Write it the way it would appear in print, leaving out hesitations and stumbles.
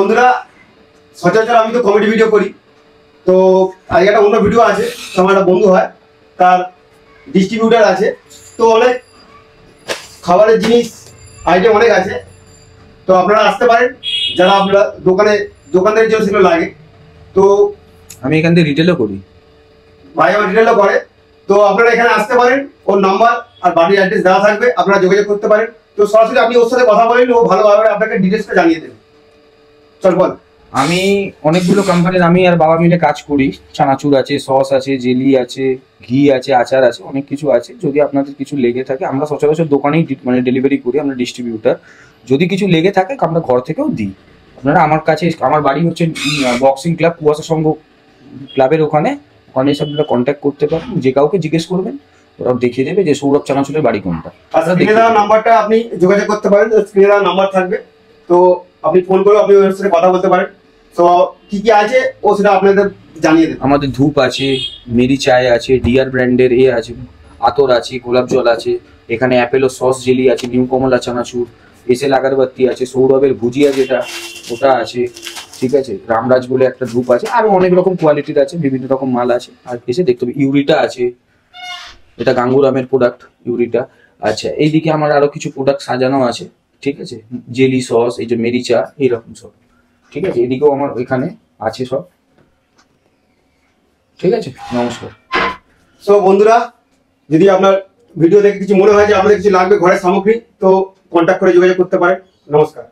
বন্ধুরা, সচরাচর আমি তো কমেডি ভিডিও করি, তো আজকে একটা অন্য ভিডিও আছে। তো আমার একটা বন্ধু হয়, তার ডিস্ট্রিবিউটার আছে, তো অনেক খাবারের জিনিস আইটেম অনেক আছে। তো আপনারা আসতে পারেন, যারা আপনারা দোকানদারের জন্য সেগুলো লাগে। তো আমি এখান থেকে রিটেলও করি, ভাই আমার রিটেলও করে। তো আপনারা এখানে আসতে পারেন, ওর নাম্বার আর বাড়ির অ্যাড্রেস দেওয়া থাকবে, আপনারা যোগাযোগ করতে পারেন। তো সরাসরি আপনি ওর সাথে কথা বলেন, ও ভালোভাবে আপনাকে ডিটেলসটা জানিয়ে দেবে। চল বল। আমি অনেকগুলো কোম্পানির আমি আর বাবা মিলে কাজ করি। চানাচুর আছে, সস আছে, জেলি আছে, ঘি আছে, আচার আছে, অনেক কিছু আছে। যদি আপনাদের কিছু লেগে থাকে, আমরা সচরাচর দোকানেই মানে ডেলিভারি করি, আমরা ডিস্ট্রিবিউটার। যদি কিছু লেগে থাকে আমরা ঘর থেকেও দিই। আপনারা আমার কাছে, আমার বাড়ি হচ্ছে বক্সিং ক্লাব, কুয়াশা সংঘ ক্লাবের ওখানে এসে আপনারা কন্ট্যাক্ট করতে পারেন। যে কাউকে জিজ্ঞেস করবেন, ওরা দেখিয়ে দেবে যে সৌরভ চানাচুরের বাড়ি কোনটা। স্ক্রিনে দেওয়া নাম্বারটা আপনি যোগাযোগ করতে পারেন, স্ক্রিনে দেওয়া নাম্বার থাকবে, তো আপনি ফোন করে আপনি ওর সাথে কথা বলতে পারেন। তো কি কি আছে ও সেটা আপনাদের জানিয়ে দেবে। আমাদের ধূপ আছে, মেরি চায় আছে, ডিয়ার ব্র্যান্ডের আছে, আতর আছে, গোলাপ জল আছে, এখানে অ্যাপেলো সস জেলি আছে, নিউ কমলা চানাচুর, এসএল আগরবাতি আছে, সৌরভের ভুজিয়া যেটা ওটা আছে, ঠিক আছে, রামরাজ বলে একটা ধূপ আছে, আরো অনেক রকম কোয়ালিটির আছে, বিভিন্ন রকম মাল আছে। আর এসে দেখতে হবে। ইউরিটা আছে, এটা গাঙ্গুরামের প্রোডাক্ট ইউরিটা। আচ্ছা, এইদিকে আমার আরো কিছু প্রোডাক্ট সাজানো আছে, ঠিক আছে, জেলি সস, এই যে মেরিচা, এইরকম সব, ঠিক আছে। এদিকেও আমার এখানে আছে সব, ঠিক আছে। নমস্কার। সো বন্ধুরা, যদি আপনার ভিডিও দেখে কিছু মনে হয় যে আপনাদের কিছু লাগবে ঘরের সামগ্রী, তো কন্ট্যাক্ট করে যোগাযোগ করতে পারেন। নমস্কার।